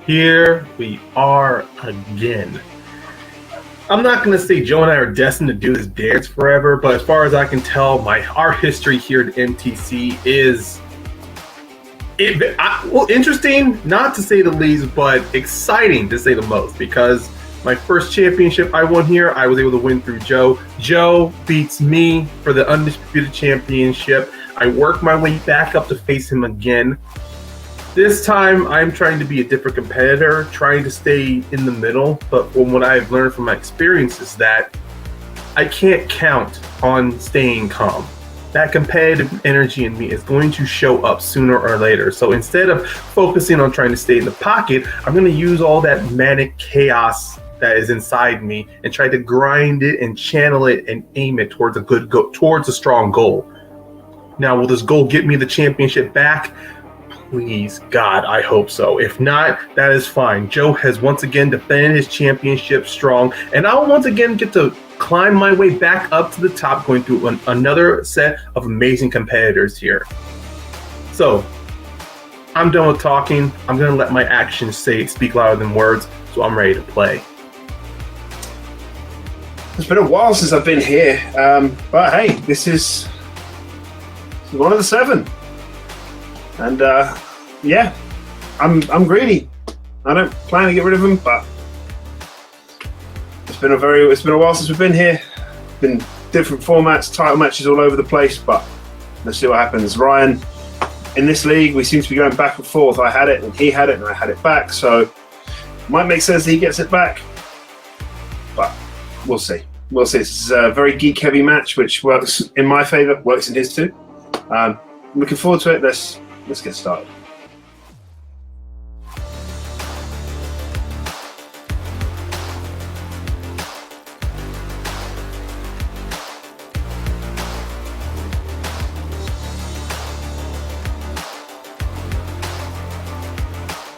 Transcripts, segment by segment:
Here we are again. I'm not going to say Joe and I are destined to do this dance forever, but as far as I can tell, our history here at MTC is interesting, not to say the least, but exciting to say the most, because my first championship I won here, I was able to win through Joe. Joe beats me for the Undisputed Championship. I work my way back up to face him again. This time, I'm trying to be a different competitor, trying to stay in the middle. But from what I've learned from my experience is that I can't count on staying calm. That competitive energy in me is going to show up sooner or later. So instead of focusing on trying to stay in the pocket, I'm going to use all that manic chaos that is inside me and try to grind it and channel it and aim it towards towards a strong goal. Now, will this goal get me the championship back? Please, God, I hope so. If not, that is fine. Joe has once again defended his championship strong, and I'll once again get to climb my way back up to the top, going through another set of amazing competitors here. So, I'm done with talking. I'm going to let my actions speak louder than words, so I'm ready to play. It's been a while since I've been here, but hey, this is one of the 7. And yeah, I'm greedy. I don't plan to get rid of him, but it's been a while since we've been here. Been different formats, title matches all over the place, but let's see what happens. Ryan, in this league, we seem to be going back and forth. I had it, and he had it, and I had it back. So it might make sense that he gets it back, but we'll see. We'll see. This is a very geek-heavy match, which works in my favor, works in his too. Looking forward to it. Let's get started.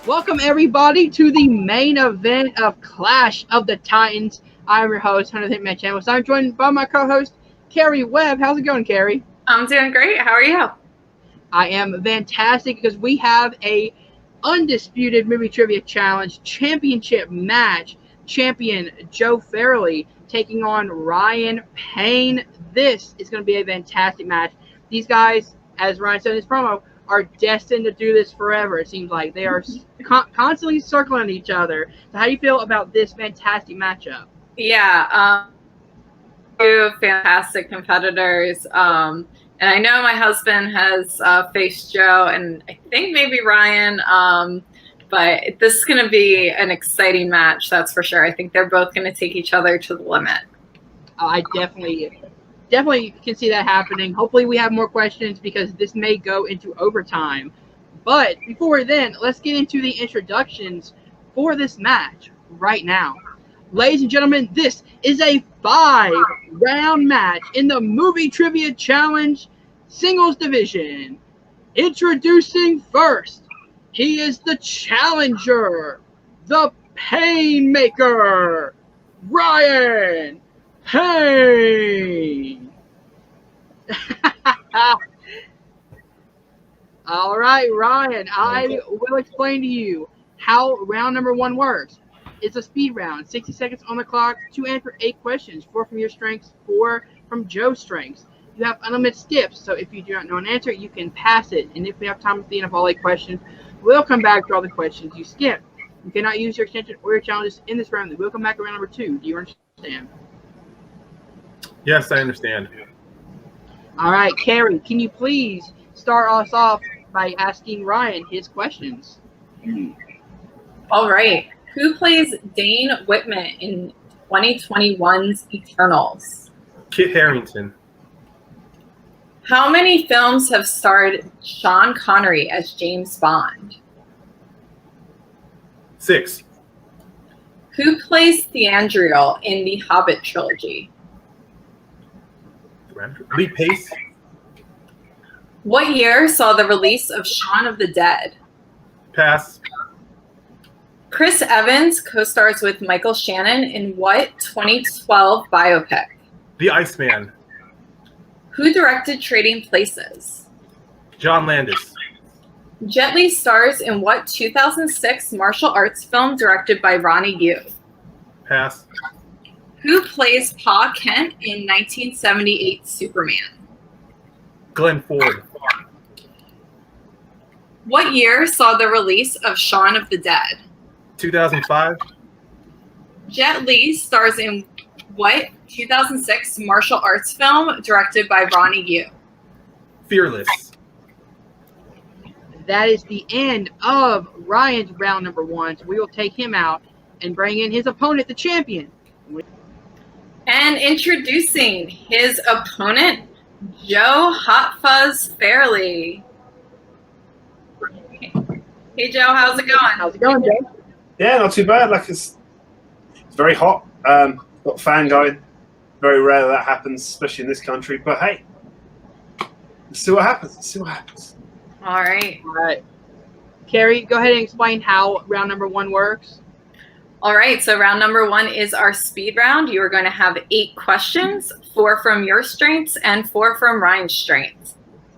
Welcome everybody to the main event of Clash of the Titans. I'm your host, Hunter the Hitman Channel. So I'm joined by my co-host, Carrie Webb. How's it going, Carrie? I'm doing great. How are you? I am fantastic because we have a Undisputed Movie Trivia Challenge championship match. Champion Joe Farrelly taking on Ryan Payne. This is going to be a fantastic match. These guys, as Ryan said in his promo, are destined to do this forever. It seems like they are constantly circling each other. So how do you feel about this fantastic matchup? Yeah, two fantastic competitors. And I know my husband has faced Joe, and I think maybe Ryan. But this is going to be an exciting match, that's for sure. I think they're both going to take each other to the limit. I definitely can see that happening. Hopefully we have more questions because this may go into overtime. But before then, let's get into the introductions for this match right now. Ladies and gentlemen, this is a 5-round match in the Movie Trivia Challenge Singles Division. Introducing first, he is the challenger, the Paynemaker, Ryan Payne. All right, Ryan, I will explain to you how round number 1 works. It's a speed round, 60 seconds on the clock to answer 8 questions, 4 from your strengths, 4 from Joe's strengths. You have unlimited skips, so if you do not know an answer, you can pass it. And if we have time at the end of all 8 questions, we'll come back to all the questions you skipped. You cannot use your extension or your challenges in this round. We'll come back around number 2. Do you understand? Yes, I understand. All right, Carrie, can you please start us off by asking Ryan his questions? All right. Who plays Dane Whitman in 2021's Eternals? Kit Harington. How many films have starred Sean Connery as James Bond? 6. Who plays Theandriel in the Hobbit trilogy? Lee Pace. What year saw the release of Shaun of the Dead? Pass. Chris Evans co-stars with Michael Shannon in what 2012 biopic? The Iceman. Who directed Trading Places? John Landis. Jet Li stars in what 2006 martial arts film directed by Ronnie Yu? Pass. Who plays Pa Kent in 1978 Superman? Glenn Ford. What year saw the release of Shaun of the Dead? 2005. Jet Li stars in what 2006 martial arts film directed by Ronnie Yu? Fearless. That is the end of Ryan's round number 1. So we will take him out and bring in his opponent, the champion. And introducing his opponent, Joe Hot Fuzz Farrelly. Hey Joe, how's it going? How's it going, Joe? Yeah, not too bad. Like it's very hot. Got a fan going. Very rare that happens, especially in this country. But hey, let's see what happens. Let's see what happens. All right. All right. Carrie, go ahead and explain how round number 1 works. All right, so round number 1 is our speed round. You are going to have 8 questions, 4 from your strengths and 4 from Ryan's strengths.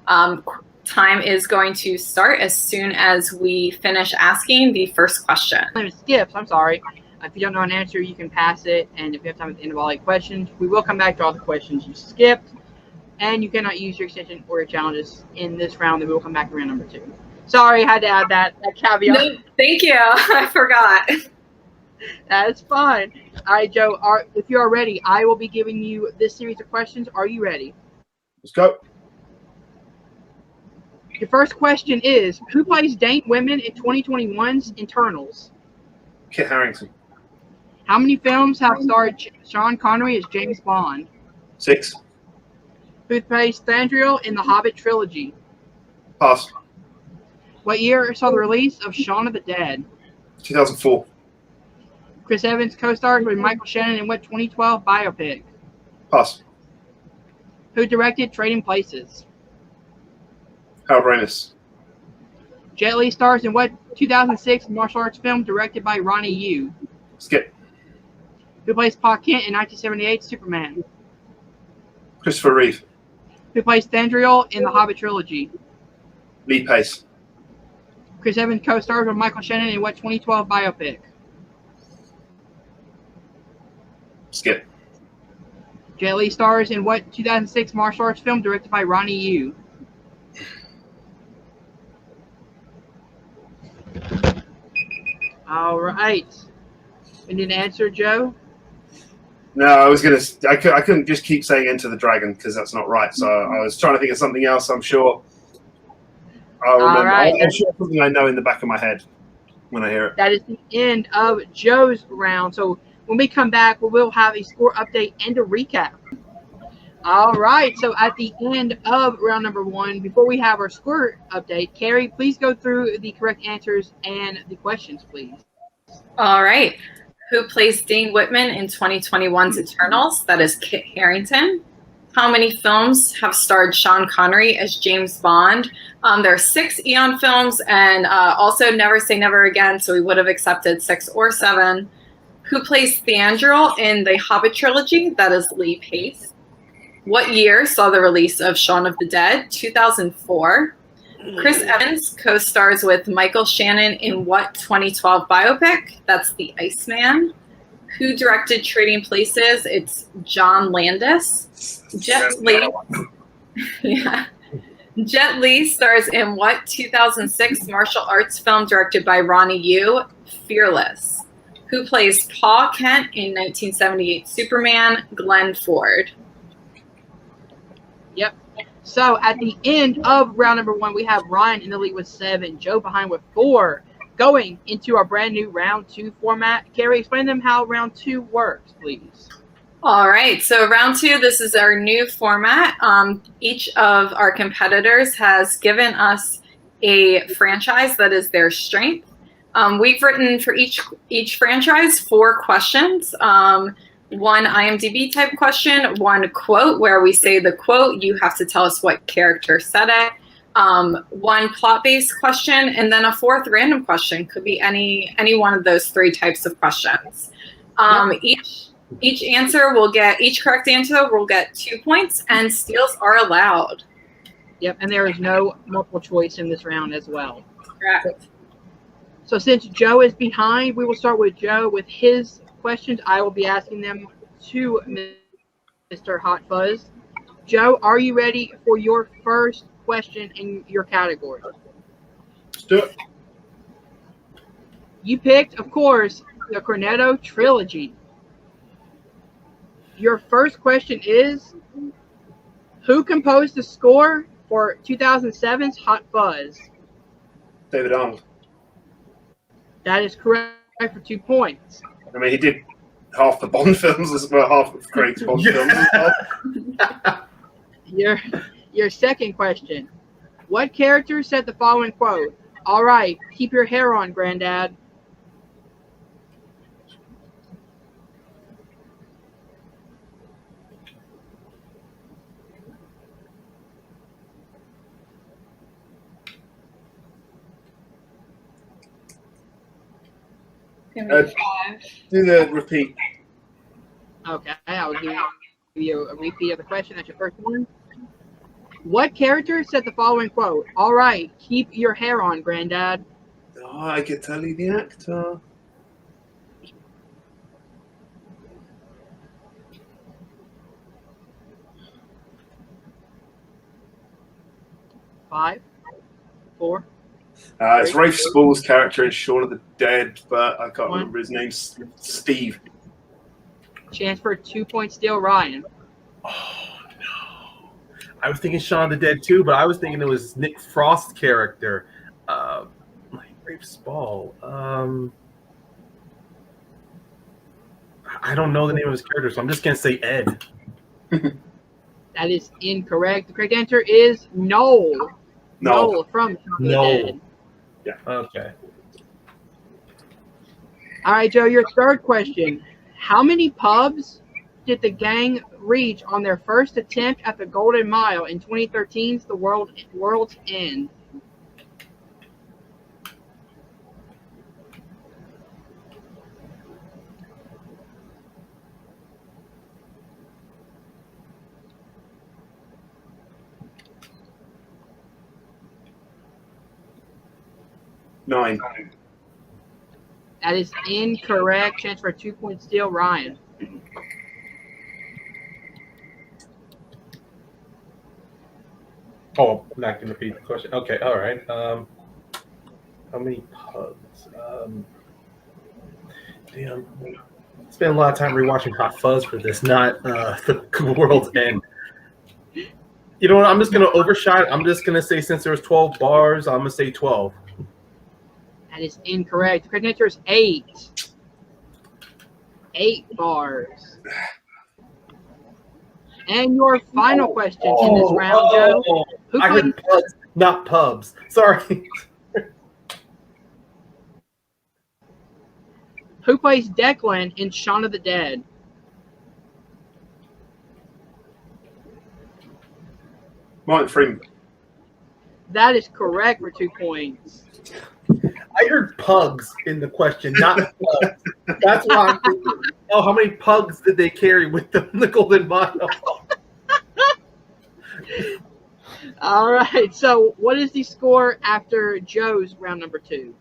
Time is going to start as soon as we finish asking the first question. Skips, I'm sorry. If you don't know an answer, you can pass it. And if you have time at the end of all 8 questions, we will come back to all the questions you skipped. And you cannot use your extension or your challenges in this round. Then we will come back to round number 2. Sorry, I had to add that caveat. No, thank you. I forgot. That's fine. All right, Joe, if you are ready, I will be giving you this series of questions. Are you ready? Let's go. Your first question is, who plays Dane Whitman in 2021's Internals? Kit Harington. How many films have starred Sean Connery as James Bond? 6. Who plays Thranduil in the Hobbit trilogy? Pass. What year saw the release of Shaun of the Dead? 2004. Chris Evans co-stars with Michael Shannon in what 2012 biopic? Pass. Who directed Trading Places? Harold Ramis. Jet Li stars in what 2006 martial arts film directed by Ronnie Yu? Skip. Who plays Pa Kent in 1978 Superman? Christopher Reeve. Who plays Thranduil in the Hobbit trilogy? Lee Pace. Chris Evans co-stars with Michael Shannon in what 2012 biopic? Skip. Jet Li stars in what 2006 martial arts film directed by Ronnie Yu? All right. We need an answer, Joe? No, I was gonna. I couldn't just keep saying Enter the Dragon because that's not right. So I was trying to think of something else. I'm sure I'll remember. right. I'm sure something I know in the back of my head when I hear it. That is the end of Joe's round. So when we come back, we will have a score update and a recap. All right. So at the end of round number 1, before we have our score update, Carrie, please go through the correct answers and the questions, please. All right. Who plays Dane Whitman in 2021's Eternals? That is Kit Harington. How many films have starred Sean Connery as James Bond? There are 6 Eon films and also Never Say Never Again, so we would have accepted 6 or 7. Who plays Thranduil in the Hobbit trilogy? That is Lee Pace. What year saw the release of Shaun of the Dead? 2004. Chris Evans co-stars with Michael Shannon in what 2012 biopic? That's The Iceman. Who directed Trading Places? It's John Landis. Jet Li. Yeah. Jet Li stars in what 2006 martial arts film directed by Ronnie Yu? Fearless. Who plays Pa Kent in 1978 Superman? Glenn Ford. Yep. So at the end of round number 1, we have Ryan in the lead with 7, Joe behind with 4. Going into our brand new round 2 format. Carrie, explain to them how round 2 works, please. All right. So round 2, this is our new format. Each of our competitors has given us a franchise that is their strength. We've written for each franchise 4 questions. One IMDb type question, 1 quote where we say the quote, you have to tell us what character said it. 1 plot-based question, and then a 4th random question. Could be any one of those 3 types of questions. Each correct answer will get 2 points, and steals are allowed. Yep, and there is no multiple choice in this round as well. Correct. So since Joe is behind, we will start with Joe with his questions. I will be asking them to Mr. Hot Fuzz. Joe, are you ready for your first question in your category? Let's do it. You picked, of course, the Cornetto trilogy. Your first question is, who composed the score for 2007's Hot Fuzz? David Arnold. That is correct for 2 points. I mean, he did half the Bond films as well, half of Craig's Bond films as well. Your second question. What character said the following quote? All right, keep your hair on, Granddad. Do the repeat. Okay, I'll give you a repeat of the question. That's your first one. What character said the following quote? All right, keep your hair on, Granddad. Oh, I can tell you the actor. Five, four. It's Rafe Spall's character in Shaun of the Dead, but I can't One. remember his name. Steve. Chance for 2 points still, Ryan. Oh no! I was thinking Shaun of the Dead too, but I was thinking it was Nick Frost's character, like Rafe Spall. I don't know the name of his character, so I'm just gonna say Ed. That is incorrect. The correct answer is Noel. Noel from Shaun of the Dead. Yeah. Okay. All right, Joe, your third question. How many pubs did the gang reach on their first attempt at the Golden Mile in 2013's The World's End? Nine. That is incorrect. Chance for 2 points still, Ryan. Oh, I'm not gonna repeat the question. Okay, all right. How many pubs? Damn. Spent a lot of time rewatching Hot Fuzz for this, not the World's End. You know what? I'm just gonna overshot it. I'm just gonna say since there was 12 bars, I'm gonna say 12. That is incorrect. The correct answer is 8. 8 bars. And your final question in this round, Joe. Who I heard pubs, not pubs. Sorry. Who plays Declan in Shaun of the Dead? Martin Freeman. That is correct for 2 points. I heard pugs in the question, not pugs. That's why I'm thinking, oh, how many pugs did they carry with them in the Golden Mile? All right. So what is the score after Joe's round number 2?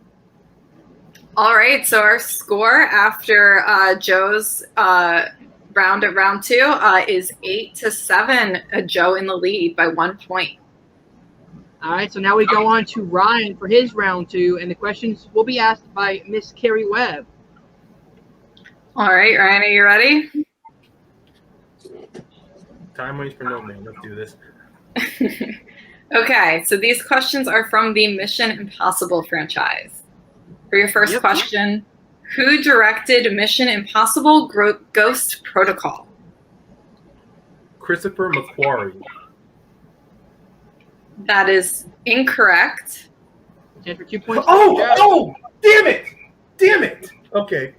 All right. So our score after Joe's round at round 2 is 8-7. Joe in the lead by 1 point. All right. So now we go on to Ryan for his round 2, and the questions will be asked by Miss Carrie Webb. All right, Ryan, are you ready? Time waits for no man. Let's do this. Okay, so these questions are from the Mission Impossible franchise. For your first question, who directed Mission Impossible Ghost Protocol? Christopher McQuarrie. That is incorrect. Chance for 2 points. Oh, damn it. Okay.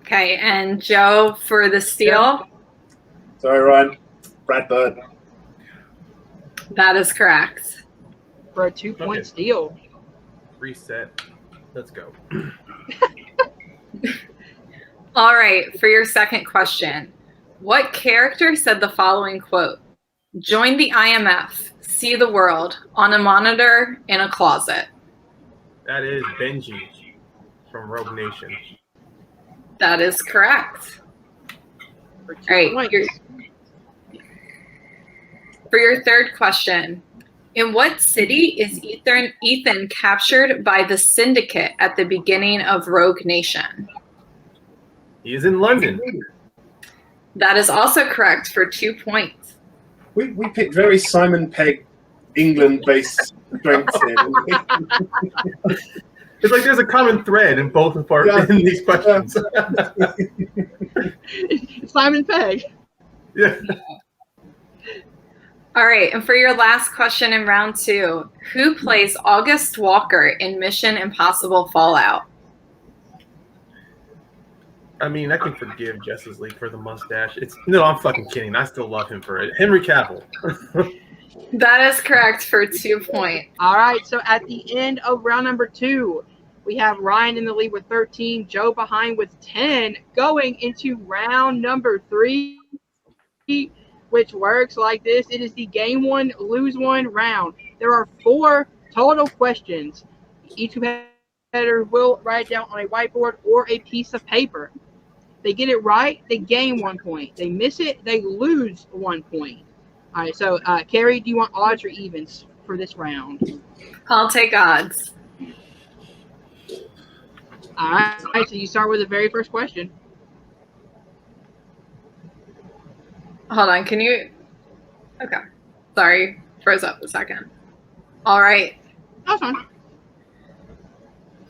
Okay, and Joe for the steal. Sorry, Ryan. Brad Bird. That is correct. For a 2-point steal. Reset. Let's go. All right, for your second question, what character said the following quote? Join the IMF. See the world on a monitor in a closet. That is Benji from Rogue Nation. That is correct. For 2 All right. points. For your third question, in what city is Ethan captured by the Syndicate at the beginning of Rogue Nation? He is in London. That is also correct for 2 points. We picked very Simon Pegg, England-based strengths here. Didn't we? It's like there's a common thread in both of our in these questions. Simon Pegg. Yeah. All right, and for your last question in round 2, who plays August Walker in Mission Impossible Fallout? I mean, I can forgive Justice League for the mustache. No, I'm fucking kidding. I still love him for it. Henry Cavill. That is correct for 2 points. All right, so at the end of round number 2, we have Ryan in the lead with 13, Joe behind with 10, going into round number 3, which works like this. It is the game one, lose one round. There are 4 total questions. Each competitor will write it down on a whiteboard or a piece of paper. They get it right, they gain 1 point. They miss it, they lose 1 point. All right, so Carrie, do you want odds or evens for this round? I'll take odds. All right, so you start with the very first question. Hold on, can you? Okay, sorry, froze up a second. All right. That's fine.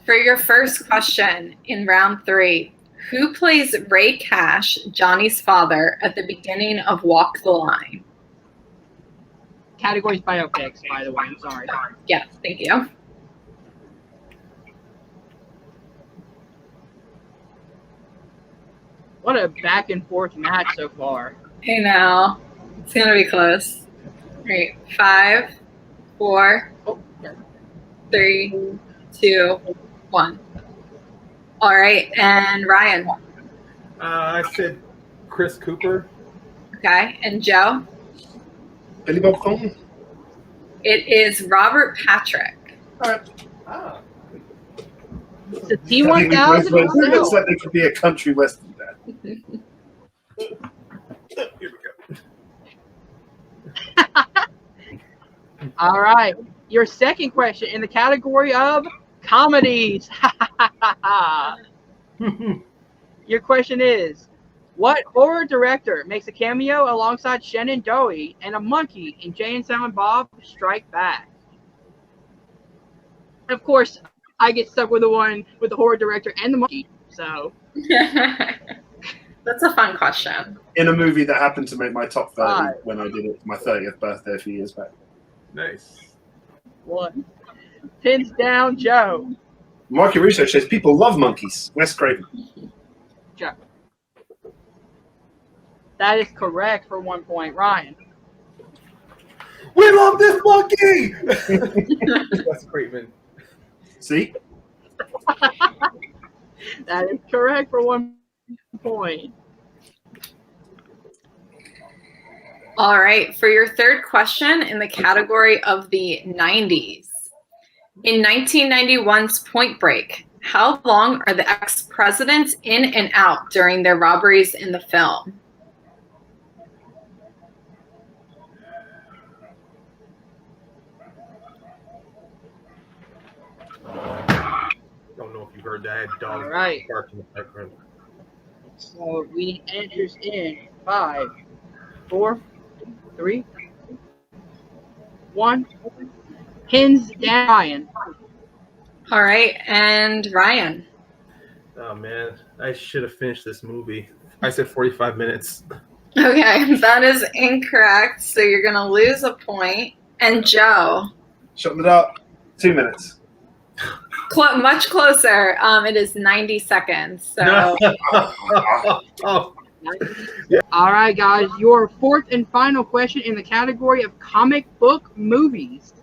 For your first question in round 3, who plays Ray Cash, Johnny's father, at the beginning of Walk the Line? Categories biopics, by the way. I'm sorry. Yes, thank you. What a back and forth match so far. Hey now, it's gonna be close. All right, 5, 4, 3, 2, 1. All right, and Ryan. I said Chris Cooper. Okay, and Joe. Billy Bob Thornton? It is Robert Patrick. All right. Ah. It's a T1000. Looks like it could be a country western there. Here we go. All right. Your second question in the category of comedies. Your question is, what horror director makes a cameo alongside Shannon Doherty and a monkey in Jay and Silent Bob Strike Back? Of course, I get stuck with the one with the horror director and the monkey. So That's a fun question. In a movie that happened to make my top 30 when I did it for my 30th birthday a few years back. Nice. one. Pins down, Joe. Market research says people love monkeys. Wes Craven. Joe. That is correct for 1 point. Ryan. We love this monkey! That's Craven. See? That is correct for 1 point. All right, for your third question in the category of the 90s. In 1991's Point Break, how long are the ex-presidents in and out during their robberies in the film? Don't know if you heard that. Dog All right. barking in the background. So we need answers in 5, 4, 3, 1. Pins down, Ryan. All right, and Ryan. Oh man, I should have finished this movie. I said 45 minutes. Okay, that is incorrect. So you're going to lose a point. And Joe. Shut it up. 2 minutes. Much closer. It is 90 seconds. So Oh, All right, guys. Your fourth and final question in the category of comic book movies.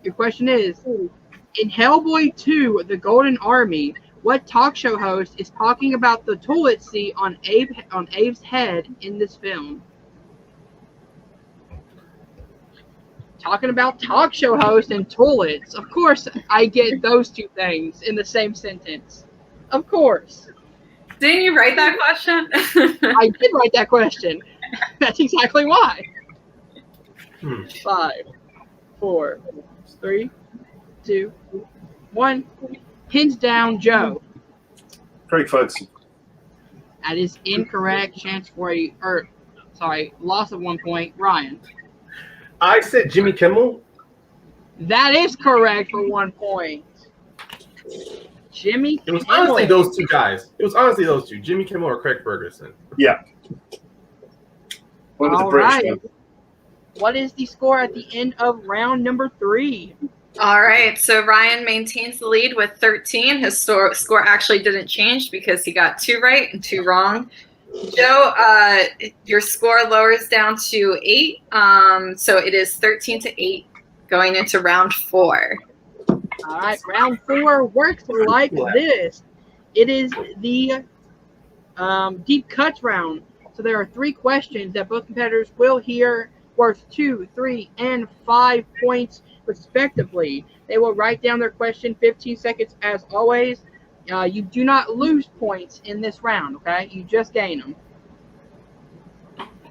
Your question is, in Hellboy 2, The Golden Army, what talk show host is talking about the toilet seat on Abe's head in this film? talking about talk show hosts and toilets. Of course, I get those two things in the same sentence. Of course. Didn't you write that question? I did write that question. That's exactly why. 5, 4, 3, 2, 1. Hands down, Joe. Craig Ferguson. That is incorrect. Chance for loss of 1 point. Ryan. I said Jimmy Kimmel. That is correct for 1 point. Jimmy It was Kimmel. honestly those two guys. It was honestly those two, Jimmy Kimmel or Craig Ferguson. Yeah. One with the All British right. one. What is the score at the end of round number 3? All right, so Ryan maintains the lead with 13. His score actually didn't change because he got 2 right and 2 wrong. Joe, your score lowers down to 8, so it is 13-8 going into round 4. All right, round 4 works like this. It is the deep cuts round. So there are 3 questions that both competitors will hear worth 2, 3, and 5 points respectively. They will write down their question 15 seconds as always. You do not lose points in this round, okay? You just gain them.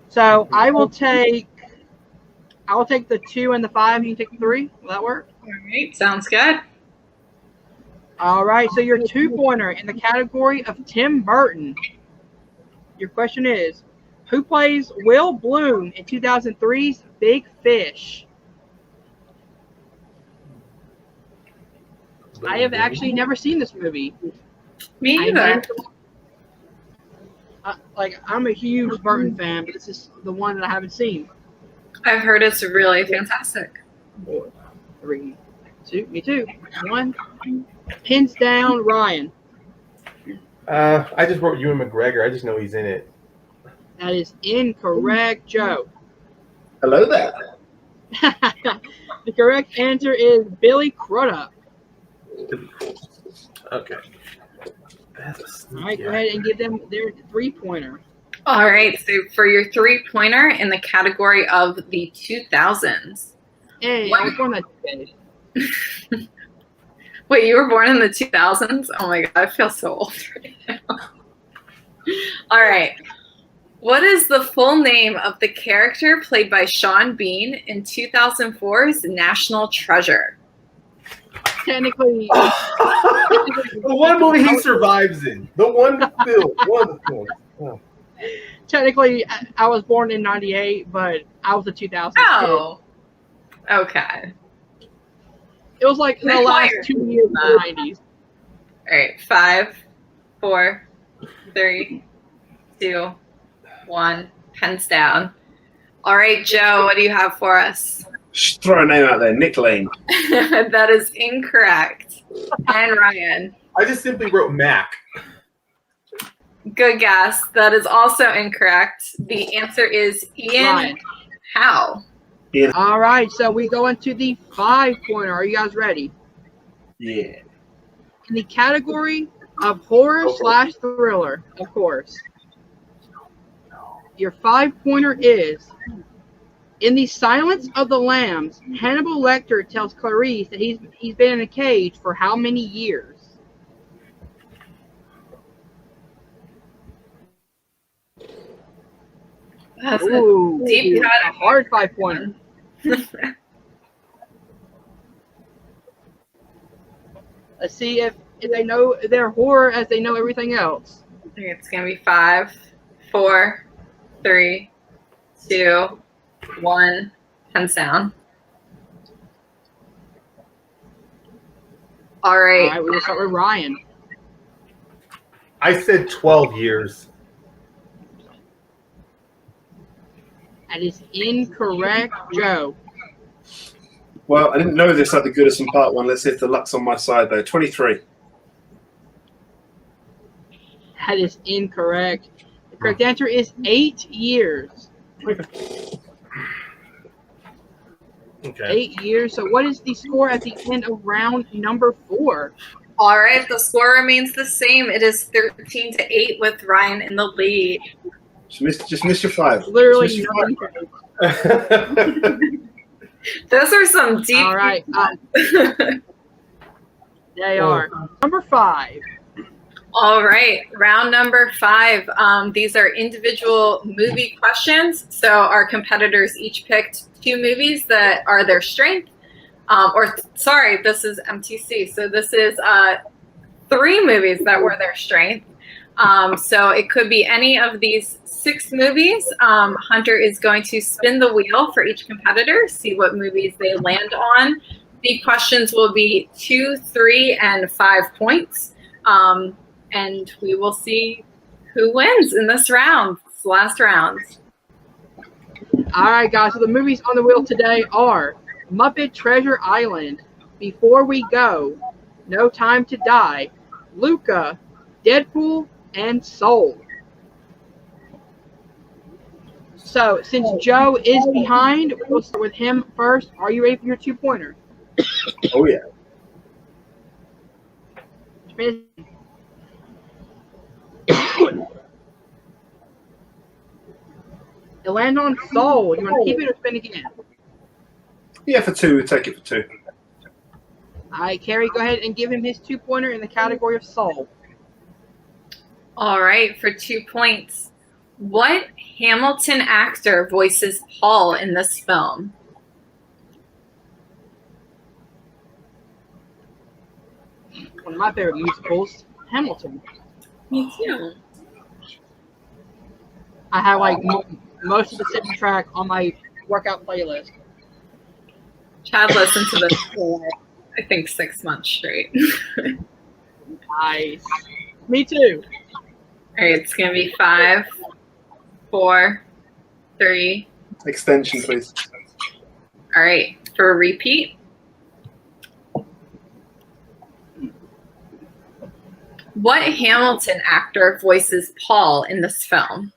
So I will take the 2 and the 5. You can take the 3. Will that work? All right, sounds good. All right, so your 2-pointer in the category of Tim Burton. Your question is, who plays Will Bloom in 2003's Big Fish? I have actually never seen this movie. Me either. I'm a huge Burton fan, but this is the one that I haven't seen. I've heard it's really fantastic. 4, 3, 2, me too. 1. Pins down, Ryan. I just wrote Ewan McGregor. I just know he's in it. That is incorrect, Joe. Hello there. The correct answer is Billy Crudup. Okay. All right, go ahead and give them their 3-pointer. All right, so for your 3-pointer in the category of the 2000s. Hey, I was born that day. Wait, you were born in the 2000s? Oh my God, I feel so old right now. All right. What is the full name of the character played by Sean Bean in 2004's National Treasure? Technically, The one movie he survives in. The one film. One of the films. Oh. technically, I was born in '98, but I was a 2000 Oh, okay. kid. It was like the last 2 years of the '90s. All right, 5, 4, 3, 2, 1. Pens down. All right, Joe, what do you have for us? Just throw a name out there. Nick Lane. That is incorrect. And Ryan. I just simply wrote Mac. Good guess. That is also incorrect. The answer is Ian Ryan. Howe. All right, so we go into the 5-pointer. Are you guys ready? Yeah. In the category of horror/thriller, of course. Your 5-pointer is, in The Silence of the Lambs, Hannibal Lecter tells Clarice that he's been in a cage for how many years? That's Ooh, a deep cut. a hard 5-pointer. Let's see if they know their horror as they know everything else. I think it's going to be 5, 4, 3, 2, 1. Hands down. All right. All right, we'll start with Ryan. I said 12 years. That is incorrect, Joe. Well, I didn't know this had the goodest in part 1. Let's see if the luck's on my side, though. 23. That is incorrect. The correct answer is 8 years. Okay. 8 years. So what is the score at the end of round number 4? All right. The score remains the same. It is 13-8 with Ryan in the lead. Just miss your 5. Literally Just miss your nothing. 5. Those are some deep. All right. They are. Number 5. All right, round number 5. These are individual movie questions. So our competitors each picked 2 movies that are their strength. This is MTC. So this is 3 movies that were their strength. So it could be any of these 6 movies. Hunter is going to spin the wheel for each competitor, see what movies they land on. The questions will be 2, 3, and 5 points. And we will see who wins in this round, this last round. All right, guys. So the movies on the wheel today are Muppet Treasure Island, Before We Go, No Time to Die, Luca, Deadpool, and Soul. So since Joe is behind, we'll start with him first. Are you ready for your 2-pointer? Oh, yeah. It land on Soul. You want to keep it or spin again? Yeah, for 2. We'll take it for 2. All right, Carrie, go ahead and give him his 2-pointer in the category of Soul. All right, for 2 points. What Hamilton actor voices Paul in this film? One of my favorite musicals, Hamilton. Me too. I have most of the second track on my workout playlist. Chad listened to this for, I think, 6 months straight. Nice. Me too. All right, it's going to be 5, 4, 3. Extension, please. All right, for a repeat. What Hamilton actor voices Paul in this film?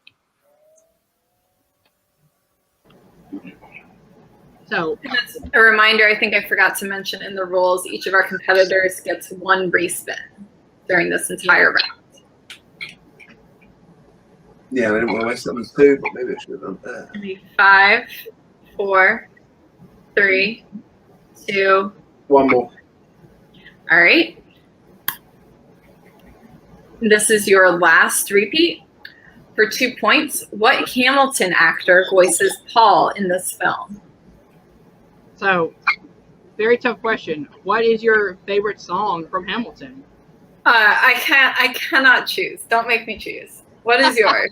So, a reminder, I think I forgot to mention in the rules, each of our competitors gets 1 respin during this entire round. Yeah, I didn't want to waste them 2, but maybe I should have done that. 5, 4, 3, 2. 1 more. All right. This is your last repeat. For 2 points, what Hamilton actor voices Paul in this film? So, very tough question. What is your favorite song from Hamilton? I cannot choose. Don't make me choose. What is yours?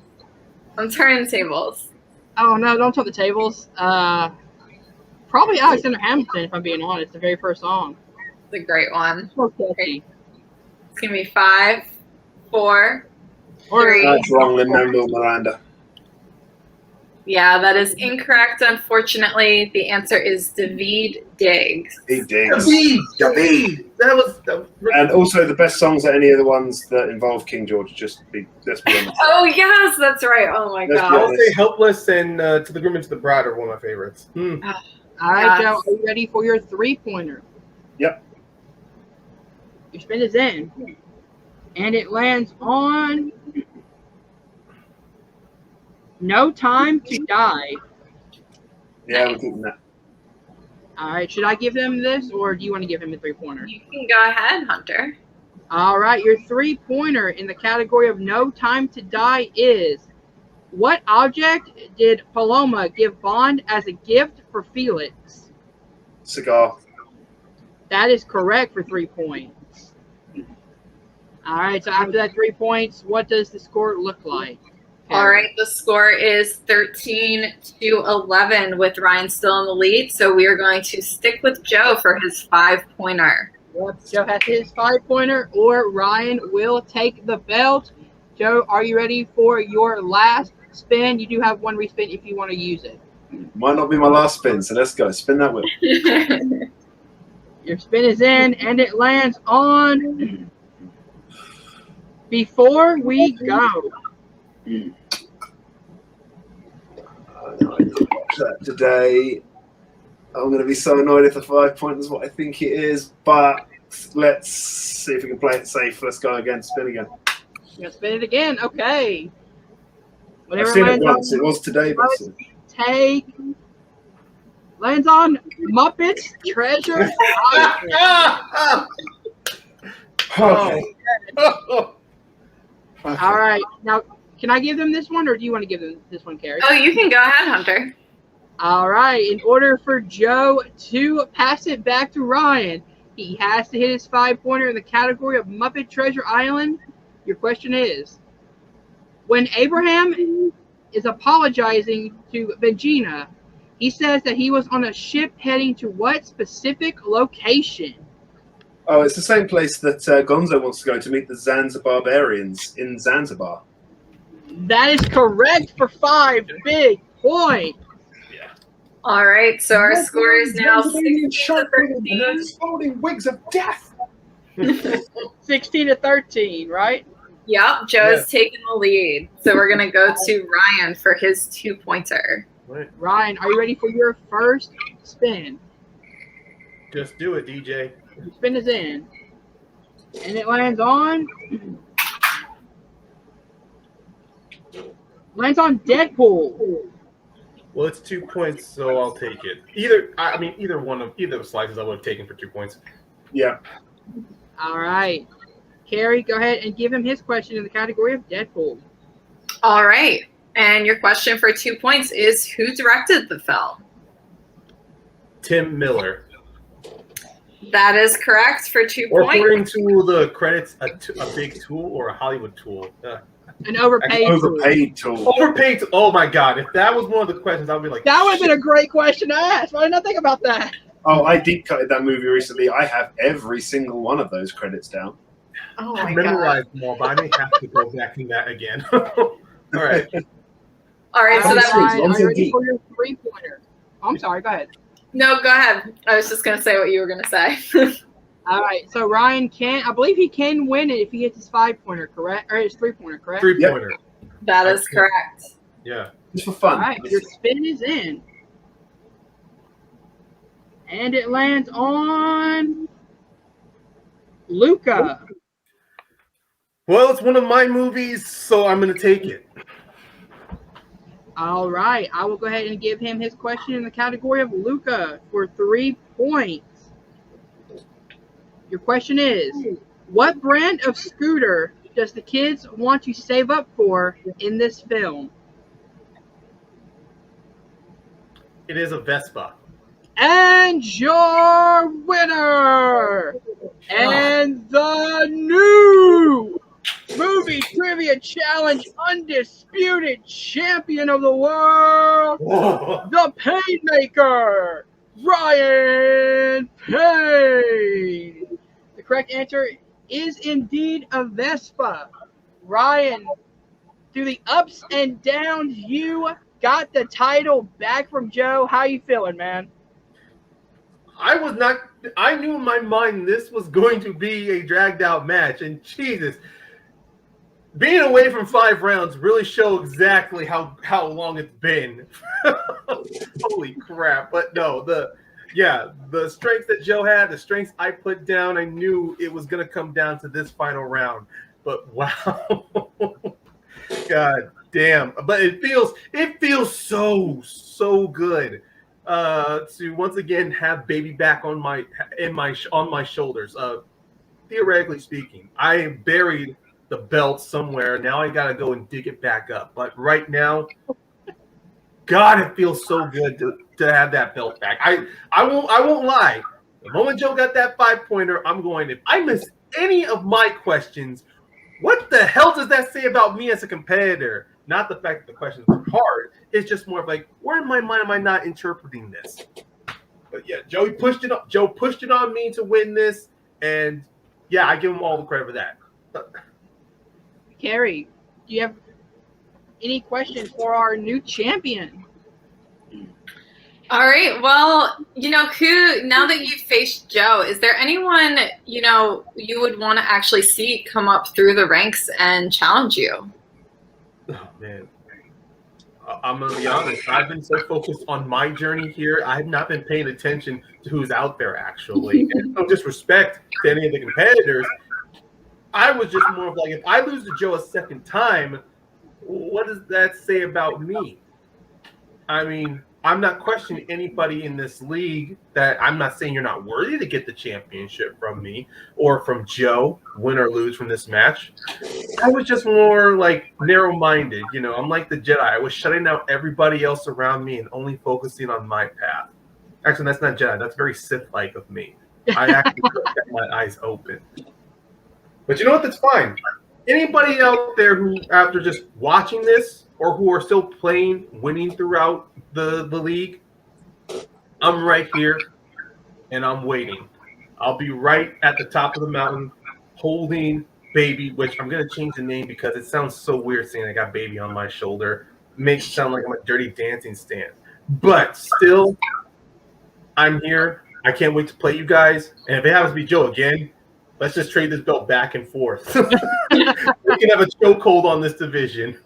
I'm turning tables. Oh no, don't tell the tables. Probably Alexander Hamilton, if I'm being honest. The very first song. It's a great one. So catchy. It's gonna be 5, 4, 3. That's wrong, Lin-Manuel Miranda. Yeah, that is incorrect, unfortunately. The answer is David Diggs. David. That was And also the best songs are any of the ones that involve King George. Let's be honest. Oh, yes, that's right. Oh, my Let's be God. I'll say Helpless and To the Groom and to the Bride are one of my favorites. All right, Joe, are you ready for your 3-pointer? Yep. Your spin is in. And it lands on No Time to Die. Yeah, we're keeping that. All right, should I give him this, or do you want to give him a 3-pointer? You can go ahead, Hunter. All right, your 3-pointer in the category of No Time to Die is, what object did Paloma give Bond as a gift for Felix? Cigar. That is correct for 3 points. All right, so after that 3 points, what does the score look like? All right, the score is 13-11 with Ryan still in the lead. So we are going to stick with Joe for his 5-pointer. Yep, Joe has his 5-pointer, or Ryan will take the belt. Joe, are you ready for your last spin? You do have 1 respin if you want to use it. Might not be my last spin, so let's go. Spin that wheel. Your spin is in, and it lands on Before We Go. Today, I'm going to be so annoyed if the 5-point is what I think it is, but let's see if we can play it safe. Let's go again. Spin again. You're going to spin it again? Okay. I've seen it once. It was today, but take. lands on Muppets Treasure Island. Okay. All right. Now, can I give them this one, or do you want to give them this one, Carrie? Oh, you can go ahead, Hunter. All right. In order for Joe to pass it back to Ryan, he has to hit his 5-pointer in the category of Muppet Treasure Island. Your question is, when Abraham is apologizing to Vegina, he says that he was on a ship heading to what specific location? Oh, it's the same place that Gonzo wants to go to meet the Zanzibarbarians in Zanzibar. That is correct for 5 big points. All right, so our score is now 16-13. Exploding wigs of death. 16-13, right? Yep, Joe's taking the lead. So we're going to go to Ryan for his 2-pointer. Ryan, are you ready for your first spin? Just do it, DJ. Your spin is in. And it lands on Deadpool. Well, it's 2 points, so I'll take it. Either of the slices I would have taken for 2 points. Yeah. All right. Carrie, go ahead and give him his question in the category of Deadpool. All right. And your question for 2 points is, who directed the film? Tim Miller. That is correct for 2 Or points. according to the credits, a big tool or a Hollywood tool. An overpaid tool. Overpaid. Oh my God! If that was one of the questions, I'd be like, That would have been a great question to ask. Why didn't I think about that? Oh, I deep cutted that movie recently. I have every single one of those credits down. Oh I my God. memorized them all, but I may have to go back in that again. All right. All right, so that Ryan, are you ready for your 3-pointer? I'm sorry, go ahead. No, go ahead. I was just going to say what you were going to say. All right, so Ryan I believe he can win it if he gets his 5-pointer, correct? Or his 3-pointer, correct? 3-pointer. That is correct. Yeah. Just for fun. All right, your spin is in. And it lands on Luca. Well, it's one of my movies, so I'm going to take it. All right, I will go ahead and give him his question in the category of Luca for 3 points. Your question is, what brand of scooter does the kids want to save up for in this film? It is a Vespa. And your winner and the new Movie Trivia Challenge Undisputed Champion of the World, the Paynemaker, Ryan Payne. The correct answer is indeed a Vespa. Ryan, through the ups and downs, you got the title back from Joe. How you feeling, man? I knew in my mind this was going to be a dragged out match, and Jesus, being away from 5 rounds really showed exactly how long it's been. Holy crap. But no, the strengths that Joe had, the strengths I put down, I knew it was going to come down to this final round. But wow. God damn. But it feels so good to once again have baby back on my shoulders. Theoretically speaking, I buried the belt somewhere. Now I gotta go and dig it back up. But right now, God, it feels so good to have that belt back. I won't lie. The moment Joe got that 5-pointer, I'm going, if I miss any of my questions, what the hell does that say about me as a competitor? Not the fact that the questions were hard. It's just more of like, where in my mind am I not interpreting this? But yeah, Joe pushed it on me to win this, and yeah, I give him all the credit for that. Carrie, do you have any questions for our new champion? All right. Well, now that you've faced Joe, is there anyone, you would want to actually see come up through the ranks and challenge you? Oh, man. I'm going to be honest. I've been so focused on my journey here. I have not been paying attention to who's out there, actually. And no disrespect to any of the competitors. I was just more of like, if I lose to Joe a second time, what does that say about me? I mean, I'm not questioning anybody in this league. That I'm not saying you're not worthy to get the championship from me or from Joe, win or lose from this match. I was just more like narrow-minded. You know, I'm like the Jedi. I was shutting out everybody else around me and only focusing on my path. Actually, that's not Jedi. That's very Sith-like of me. I actually kept my eyes open. But you know what? That's fine. Anybody out there who, after just watching this, or who are still playing, winning throughout the league, I'm right here, and I'm waiting. I'll be right at the top of the mountain, holding baby, which I'm going to change the name because it sounds so weird saying I got baby on my shoulder. It makes it sound like I'm a Dirty Dancing stand. But still, I'm here. I can't wait to play you guys. And if it happens to be Joe again, let's just trade this belt back and forth. We can have a chokehold on this division.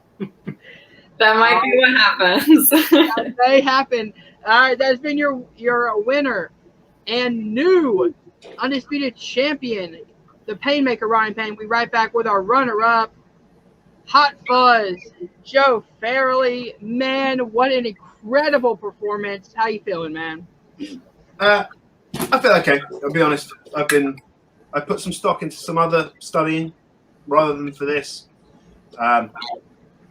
That might be what happens. That may happen. All right, that's been your winner and new undisputed champion, the Paynemaker, Ryan Payne. We right back with our runner-up, Hot Fuzz, Joe Farrelly. Man, what an incredible performance. How you feeling, man? I feel okay. I'll be honest. I put some stock into some other studying rather than for this.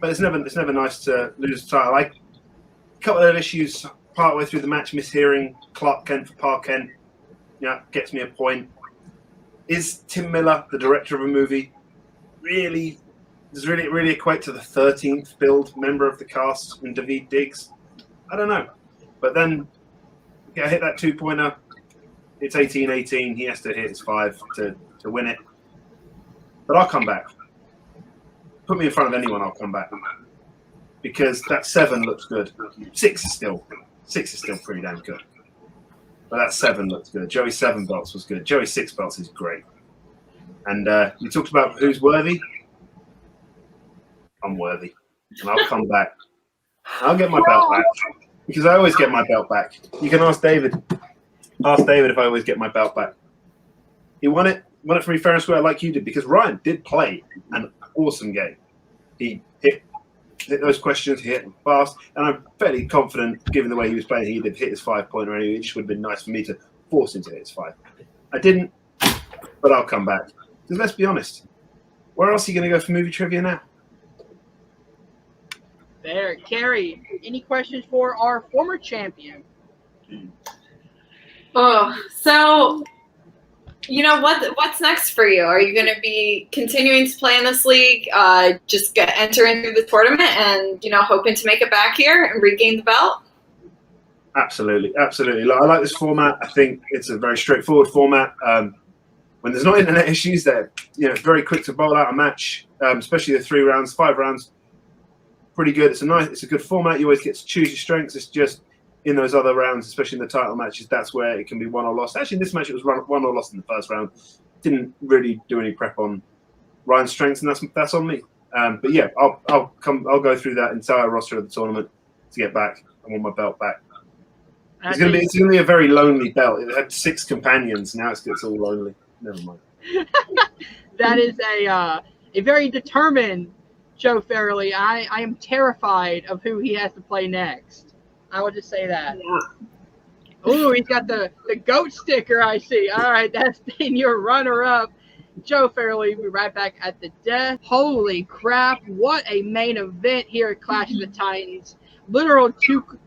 But it's never nice to lose the title. Like a couple of issues partway through the match, mishearing Clark Kent for Park Kent, gets me a point. Is Tim Miller, the director of a movie, does really equate to the 13th billed member of the cast in Daveed Diggs? I don't know. But then I hit that 2-pointer. It's 18-18. He has to hit his 5 to win it. But I'll come back. Put me in front of anyone, I'll come back. Because that 7 looks good. 6 is still pretty damn good. But that 7 looks good. Joey's 7 belts was good. Joey's 6 belts is great. And you talked about who's worthy. I'm worthy. And I'll come back. I'll get my belt back. Because I always get my belt back. You can ask David. Ask David if I always get my belt back. He won it. Won it for me fair and square like you did. Because Ryan did play an awesome game. He hit those questions, he hit them fast, and I'm fairly confident, given the way he was playing, he did hit his 5-pointer anyway. It just would have been nice for me to force him to hit his 5. I didn't, but I'll come back. Because let's be honest, where else are you going to go for movie trivia now? There, Carrie, any questions for our former champion? Oh, so what's next for you? Are you going to be continuing to play in this league, just enter into the tournament and, hoping to make it back here and regain the belt? Absolutely. I like this format. I think it's a very straightforward format. When there's not internet issues, they're very quick to bowl out a match, especially the 3 rounds, 5 rounds. Pretty good. It's a good format. You always get to choose your strengths. It's just in those other rounds, especially in the title matches, that's where it can be won or lost. Actually, in this match, it was won or lost in the first round. Didn't really do any prep on Ryan's strengths, and that's on me. But yeah, I'll go through that entire roster of the tournament to get back. I want my belt back. It's gonna be a very lonely belt. It had 6 companions. Now it's all lonely. Never mind. That is a very determined Joe Farrelly. I am terrified of who he has to play next. I would just say that. Yeah. Ooh, he's got the goat sticker, I see. All right, that's been your runner-up, Joe Farrelly. We'll be right back at the death. Holy crap, what a main event here at Clash of the Titans. Literal 2,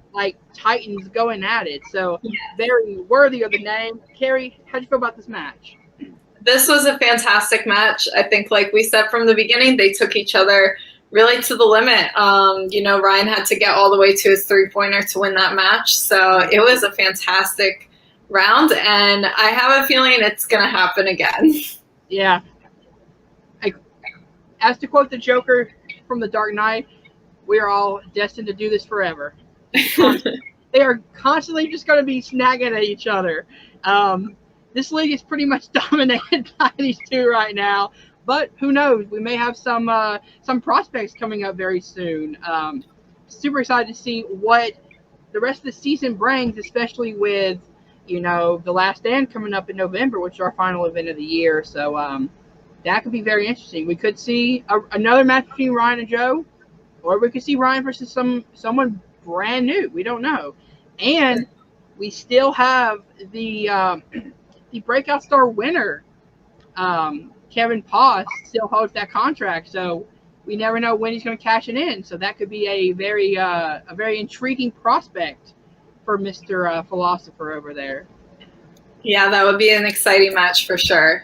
Titans going at it. So very worthy of the name. Carrie, how'd you feel about this match? This was a fantastic match. I think, like we said from the beginning, they took each other really to the limit. Ryan had to get all the way to his 3-pointer to win that match. So it was a fantastic round, and I have a feeling it's going to happen again. Yeah. As to quote the Joker from The Dark Knight, we are all destined to do this forever. They are constantly just going to be snagging at each other. This league is pretty much dominated by these two right now. But who knows? We may have some prospects coming up very soon. Super excited to see what the rest of the season brings, especially with, The Last Stand coming up in November, which is our final event of the year. So that could be very interesting. We could see another match between Ryan and Joe, or we could see Ryan versus someone brand new. We don't know. And we still have the breakout star winner, Kevin Poss, still holds that contract. So we never know when he's going to cash it in. So that could be a very intriguing prospect for Mr. Philosopher over there. Yeah, that would be an exciting match for sure.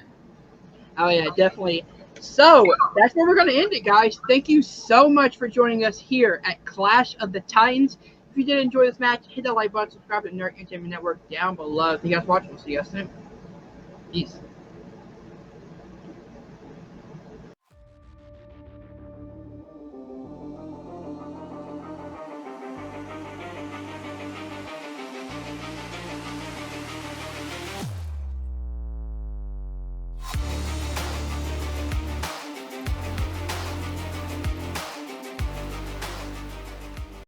Oh, yeah, definitely. So that's where we're going to end it, guys. Thank you so much for joining us here at Clash of the Titans. If you did enjoy this match, hit that like button, subscribe to the Nerd Entertainment Network down below. Thank you guys for watching. We'll see you guys soon. Peace.